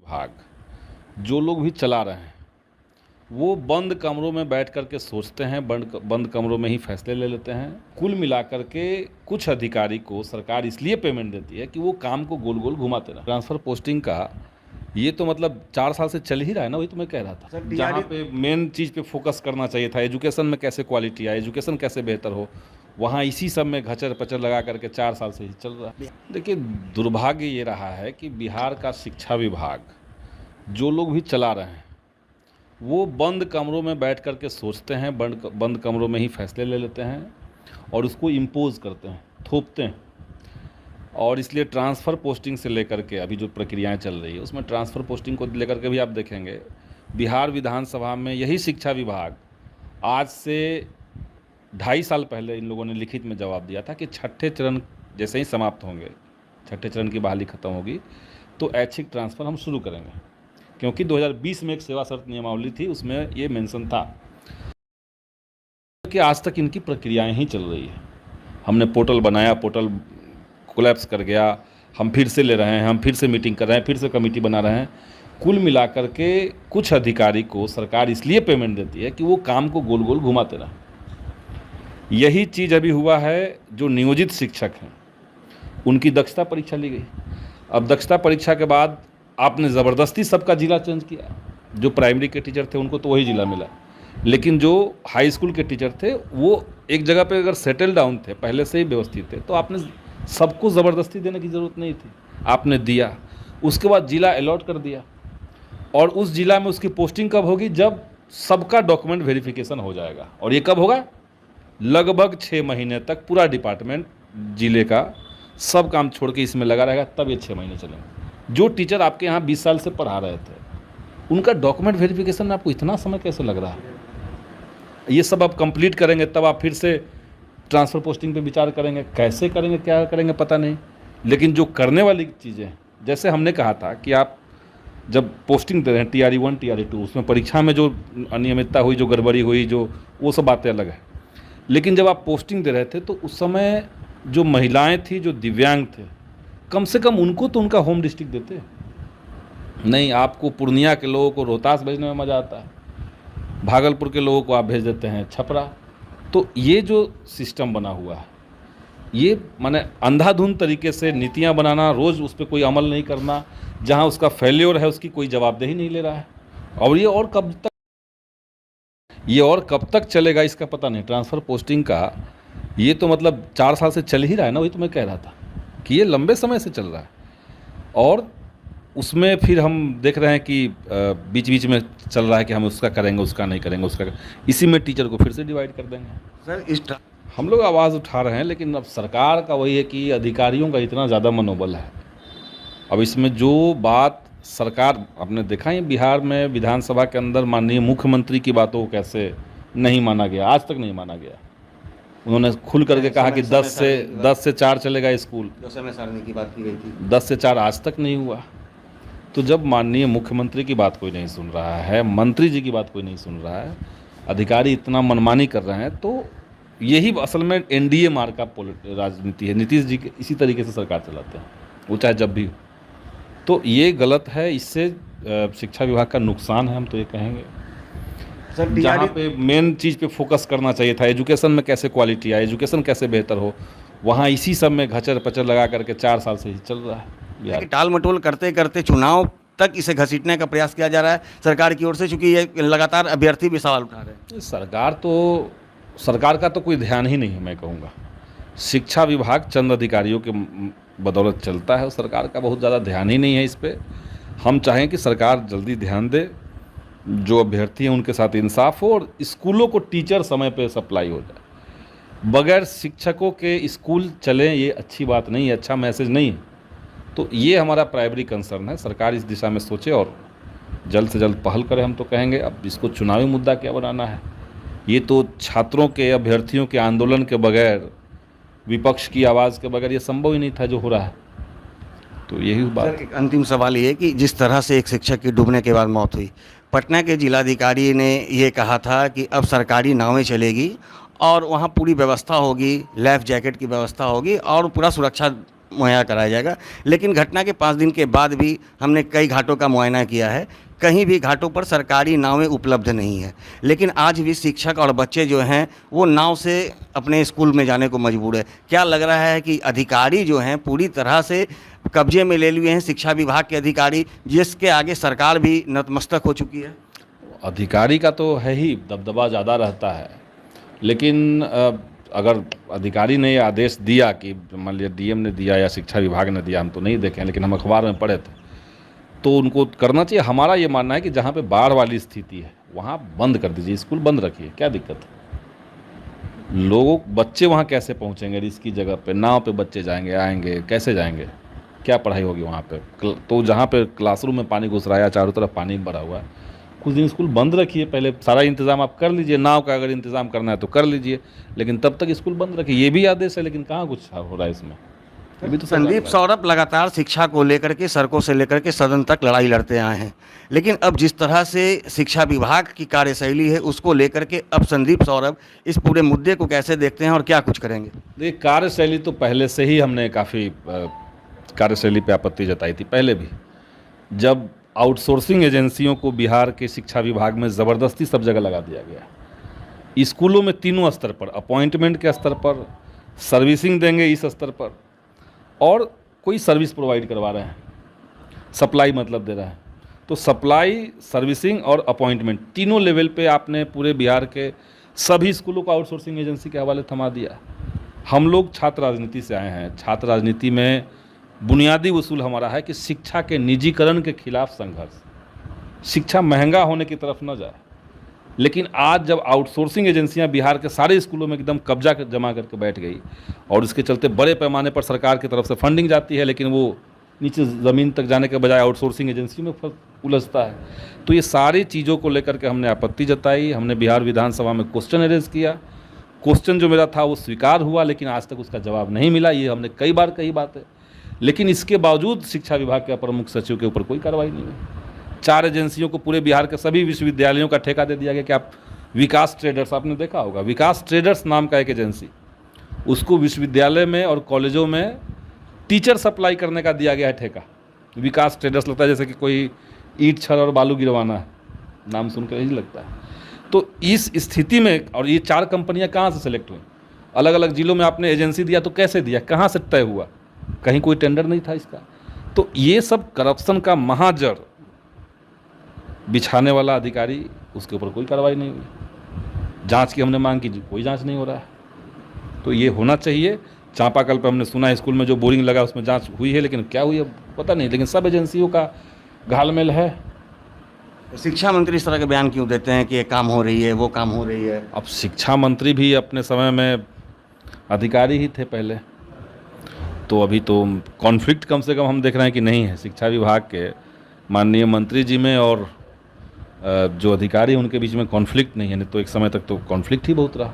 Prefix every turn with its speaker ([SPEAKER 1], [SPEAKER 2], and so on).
[SPEAKER 1] विभाग जो लोग भी चला रहे हैं वो बंद कमरों में बैठ कर के सोचते हैं, बंद कमरों में ही फैसले ले लेते हैं। कुल मिलाकर के कुछ अधिकारी को सरकार इसलिए पेमेंट देती है कि वो काम को गोल गोल घुमाते रहे। ट्रांसफ़र पोस्टिंग का ये तो मतलब 4 साल से चल ही रहा है ना, वही तो मैं कह रहा था। जहाँ पे मेन चीज़ पे फोकस करना चाहिए था, एजुकेशन में कैसे क्वालिटी आए, एजुकेशन कैसे बेहतर हो, वहाँ इसी सब में घचर पचर लगा करके 4 साल से ही चल रहा है। देखिए, दुर्भाग्य ये रहा है कि बिहार का शिक्षा विभाग जो लोग भी चला रहे हैं वो बंद कमरों में बैठ कर के सोचते हैं, बंद कमरों में ही फैसले ले लेते हैं और उसको इम्पोज करते हैं, थोपते हैं। और इसलिए ट्रांसफ़र पोस्टिंग से लेकर के अभी जो प्रक्रियाएं चल रही है उसमें ट्रांसफ़र पोस्टिंग को लेकर के भी आप देखेंगे बिहार विधानसभा में यही शिक्षा विभाग आज से 2.5 साल पहले इन लोगों ने लिखित में जवाब दिया था कि छठे चरण जैसे ही समाप्त होंगे, छठे चरण की बहाली ख़त्म होगी तो ऐच्छिक ट्रांसफ़र हम शुरू करेंगे, क्योंकि 2020 में एक सेवा शर्त नियमावली थी, उसमें ये मेंशन था कि आज तक इनकी प्रक्रियाएं ही चल रही है। हमने पोर्टल बनाया, पोर्टल कोलैप्स कर गया, हम फिर से ले रहे हैं, हम फिर से मीटिंग कर रहे हैं, फिर से कमेटी बना रहे हैं। कुल मिलाकर के कुछ अधिकारी को सरकार इसलिए पेमेंट देती है कि वो काम को गोल गोल घुमाते रहें। यही चीज़ अभी हुआ है। जो नियोजित शिक्षक हैं उनकी दक्षता परीक्षा ली गई। अब दक्षता परीक्षा के बाद आपने ज़बरदस्ती सबका ज़िला चेंज किया। जो प्राइमरी के टीचर थे उनको तो वही ज़िला मिला, लेकिन जो हाई स्कूल के टीचर थे वो एक जगह पे अगर सेटल डाउन थे, पहले से ही व्यवस्थित थे, तो आपने सबको ज़बरदस्ती देने की ज़रूरत नहीं थी, आपने दिया। उसके बाद ज़िला अलॉट कर दिया और उस ज़िला में उसकी पोस्टिंग कब होगी? जब सबका डॉक्यूमेंट वेरिफिकेशन हो जाएगा। और ये कब होगा? लगभग 6 महीने तक पूरा डिपार्टमेंट ज़िले का सब काम छोड़ के इसमें लगा रहेगा, तब ये 6 महीने चलेंगे। जो टीचर आपके यहाँ 20 साल से पढ़ा रहे थे उनका डॉक्यूमेंट वेरिफिकेशन में आपको इतना समय कैसे लग रहा है? ये सब आप कंप्लीट करेंगे तब आप फिर से ट्रांसफ़र पोस्टिंग पे विचार करेंगे। कैसे करेंगे, क्या करेंगे, पता नहीं। लेकिन जो करने वाली चीज़ें, जैसे हमने कहा था कि आप जब पोस्टिंग दे रहे हैं TRE 1 TRE 2, उसमें परीक्षा में जो अनियमितता हुई, जो गड़बड़ी हुई, जो वो सब बातें अलग है। लेकिन जब आप पोस्टिंग दे रहे थे तो उस समय जो महिलाएं थी, जो दिव्यांग थे, कम से कम उनको तो उनका होम डिस्ट्रिक्ट देते। नहीं, आपको पूर्णिया के लोगों को रोहतास भेजने में मज़ा आता है, भागलपुर के लोगों को आप भेज देते हैं छपरा। तो ये जो सिस्टम बना हुआ है, ये माने अंधाधुंध तरीके से नीतियां बनाना, रोज़ उस पर कोई अमल नहीं करना, जहां उसका फेल्योर है उसकी कोई जवाबदेही नहीं ले रहा है। और ये और कब तक चलेगा इसका पता नहीं। ट्रांसफ़र पोस्टिंग का ये तो मतलब 4 साल से चल ही रहा है ना, वही तो मैं कह रहा था कि ये लंबे समय से चल रहा है। और उसमें फिर हम देख रहे हैं कि बीच बीच में चल रहा है कि हम उसका करेंगे, उसका नहीं करेंगे, उसका इसी में टीचर को फिर से डिवाइड कर देंगे। सर, हम लोग आवाज़ उठा रहे हैं, लेकिन अब सरकार का वही है कि अधिकारियों का इतना ज़्यादा मनोबल है। अब इसमें जो बात सरकार, आपने देखा ही बिहार में विधानसभा के अंदर माननीय मुख्यमंत्री की बातों को कैसे नहीं माना गया, आज तक नहीं माना गया। उन्होंने खुल करके कहा कि 10 से 4 चलेगा स्कूल,
[SPEAKER 2] जो समय सारणी की बात की गई थी,
[SPEAKER 1] 10 से 4 आज तक नहीं हुआ। तो जब माननीय मुख्यमंत्री की बात कोई नहीं सुन रहा है, मंत्री जी की बात कोई नहीं सुन रहा है, अधिकारी इतना मनमानी कर रहे हैं, तो यही असल में NDA मार्ग का राजनीति है। नीतीश जी के इसी तरीके से सरकार चलाते हैं, वो चाहे जब भी हो। तो ये गलत है, इससे शिक्षा विभाग का नुकसान है, हम तो ये कहेंगे। सर, जहाँ पे मेन चीज़ पे फोकस करना चाहिए था, एजुकेशन में कैसे क्वालिटी आए, एजुकेशन कैसे बेहतर हो, वहाँ इसी सब में घचर पचर लगा करके 4 साल से ही चल रहा है।
[SPEAKER 2] टाल मटोल करते करते चुनाव तक इसे घसीटने का प्रयास किया जा रहा है सरकार की ओर से, चूंकि ये लगातार अभ्यर्थी भी सवाल उठा रहे हैं।
[SPEAKER 1] सरकार का तो कोई ध्यान ही नहीं है, मैं कहूँगा। शिक्षा विभाग चंद अधिकारियों के बदौलत चलता है, सरकार का बहुत ज़्यादा ध्यान ही नहीं है इस पर। हम चाहें कि सरकार जल्दी ध्यान दे, जो अभ्यर्थी हैं उनके साथ इंसाफ हो और स्कूलों को टीचर समय पे सप्लाई हो जाए। बगैर शिक्षकों के स्कूल चलें, ये अच्छी बात नहीं है, अच्छा मैसेज नहीं है। तो ये हमारा प्राइमरी कंसर्न है। सरकार इस दिशा में सोचे और जल्द से जल्द पहल करे, हम तो कहेंगे। अब इसको चुनावी मुद्दा क्या बनाना है? ये तो छात्रों के, अभ्यर्थियों के आंदोलन के बगैर, विपक्ष की आवाज़ के बगैर ये संभव ही नहीं था जो हो रहा है। तो यही बात।
[SPEAKER 2] सर, एक अंतिम सवाल ये कि जिस तरह से एक शिक्षक की डूबने के बाद मौत हुई, पटना के जिलाधिकारी ने ये कहा था कि अब सरकारी नावें चलेगी और वहाँ पूरी व्यवस्था होगी, लाइफ जैकेट की व्यवस्था होगी और पूरा सुरक्षा मुहैया कराया जाएगा। लेकिन घटना के 5 दिन के बाद भी हमने कई घाटों का मुआयना किया है, कहीं भी घाटों पर सरकारी नावें उपलब्ध नहीं है। लेकिन आज भी शिक्षक और बच्चे जो हैं वो नाव से अपने स्कूल में जाने को मजबूर है। क्या लग रहा है कि अधिकारी जो हैं पूरी तरह से कब्जे में ले लिए हैं, शिक्षा विभाग के अधिकारी, जिसके आगे सरकार भी नतमस्तक हो चुकी है?
[SPEAKER 1] अधिकारी का तो है ही, दबदबा ज़्यादा रहता है, लेकिन अगर अधिकारी ने ये आदेश दिया कि मान लिया डीएम ने दिया या शिक्षा विभाग ने दिया, हम तो नहीं देखे, लेकिन हम अखबार में पढ़े थे, तो उनको करना चाहिए। हमारा ये मानना है कि जहाँ पे बाढ़ वाली स्थिति है वहाँ बंद कर दीजिए, स्कूल बंद रखिए, क्या दिक्कत है? लोगों बच्चे वहाँ कैसे पहुँचेंगे? रिस्की जगह पे नाव पे बच्चे जाएंगे आएंगे, कैसे जाएंगे? क्या पढ़ाई होगी वहाँ पे? तो जहाँ पे क्लासरूम में पानी घुस रहा है, चारों तरफ पानी भरा हुआ है, कुछ दिन स्कूल बंद रखिए। पहले सारा इंतज़ाम आप कर लीजिए, नाव का अगर इंतज़ाम करना है तो कर लीजिए, लेकिन तब तक स्कूल बंद रखिए। ये भी आदेश है, लेकिन कहाँ कुछ हो रहा है इसमें? अभी तो
[SPEAKER 2] संदीप सौरभ लगातार शिक्षा को लेकर के सड़कों से लेकर के सदन तक लड़ाई लड़ते आए हैं, लेकिन अब जिस तरह से शिक्षा विभाग की कार्यशैली है उसको लेकर के अब संदीप सौरभ इस पूरे मुद्दे को कैसे देखते हैं और क्या कुछ करेंगे?
[SPEAKER 1] देखिए, कार्यशैली तो पहले से ही हमने काफ़ी कार्यशैली पे आपत्ति जताई थी। पहले भी जब आउटसोर्सिंग एजेंसियों को बिहार के शिक्षा विभाग में ज़बरदस्ती सब जगह लगा दिया गया, स्कूलों में तीनों स्तर पर, अपॉइंटमेंट के स्तर पर, सर्विसिंग देंगे इस स्तर पर, और कोई सर्विस प्रोवाइड करवा रहे हैं, सप्लाई मतलब दे रहा है, तो सप्लाई, सर्विसिंग और अपॉइंटमेंट तीनों लेवल पे आपने पूरे बिहार के सभी स्कूलों को आउटसोर्सिंग एजेंसी के हवाले थमा दिया। हम लोग छात्र राजनीति से आए हैं। छात्र राजनीति में बुनियादी उसूल हमारा है कि शिक्षा के निजीकरण के खिलाफ संघर्ष, शिक्षा महंगा होने की तरफ न जाए। लेकिन आज जब आउटसोर्सिंग एजेंसियां बिहार के सारे स्कूलों में एकदम कब्जा जमा करके बैठ गई, और इसके चलते बड़े पैमाने पर सरकार की तरफ से फंडिंग जाती है, लेकिन वो नीचे ज़मीन तक जाने के बजाय आउटसोर्सिंग एजेंसियों में उलझता है, तो ये सारी चीज़ों को लेकर के हमने आपत्ति जताई। हमने बिहार विधानसभा में क्वेश्चन रेज किया। क्वेश्चन जो मेरा था वो स्वीकार हुआ, लेकिन आज तक उसका जवाब नहीं मिला। ये हमने कई बार कही बात है, लेकिन इसके बावजूद शिक्षा विभाग के अपर मुख्य सचिव के ऊपर कोई कार्रवाई नहीं हुई। 4 एजेंसियों को पूरे बिहार के सभी विश्वविद्यालयों का ठेका दे दिया गया कि आप विकास ट्रेडर्स, आपने देखा होगा, विकास ट्रेडर्स नाम का एक एजेंसी, उसको विश्वविद्यालय में और कॉलेजों में टीचर सप्लाई करने का दिया गया है ठेका। विकास ट्रेडर्स लगता है जैसे कि कोई ईंट छड़ और बालू गिरवाना है, नाम सुनकर यही लगता है। तो इस स्थिति में, और ये 4 कंपनियां कहाँ से सिलेक्ट हुई? अलग अलग जिलों में आपने एजेंसी दिया तो कैसे दिया, कहाँ से तय हुआ? कहीं कोई टेंडर नहीं था इसका। तो ये सब करप्शन का महाजड़ बिछाने वाला अधिकारी, उसके ऊपर कोई कार्रवाई नहीं हुई। जांच की हमने मांग की, कोई जांच नहीं हो रहा है। तो ये होना चाहिए। चांपाकल पे हमने सुना स्कूल में जो बोरिंग लगा उसमें जांच हुई है, लेकिन क्या हुई है पता नहीं। लेकिन सब एजेंसियों का घालमेल है।
[SPEAKER 2] शिक्षा मंत्री इस तरह के बयान क्यों देते हैं कि ये काम हो रही है, वो काम हो रही है?
[SPEAKER 1] अब शिक्षा मंत्री भी अपने समय में अधिकारी ही थे पहले, तो अभी तो कॉन्फ्लिक्ट कम से कम हम देख रहे हैं कि नहीं है शिक्षा विभाग के माननीय मंत्री जी में और जो अधिकारी उनके बीच में कॉन्फ्लिक्ट नहीं है। नहीं तो एक समय तक तो कॉन्फ्लिक्ट ही बहुत रहा।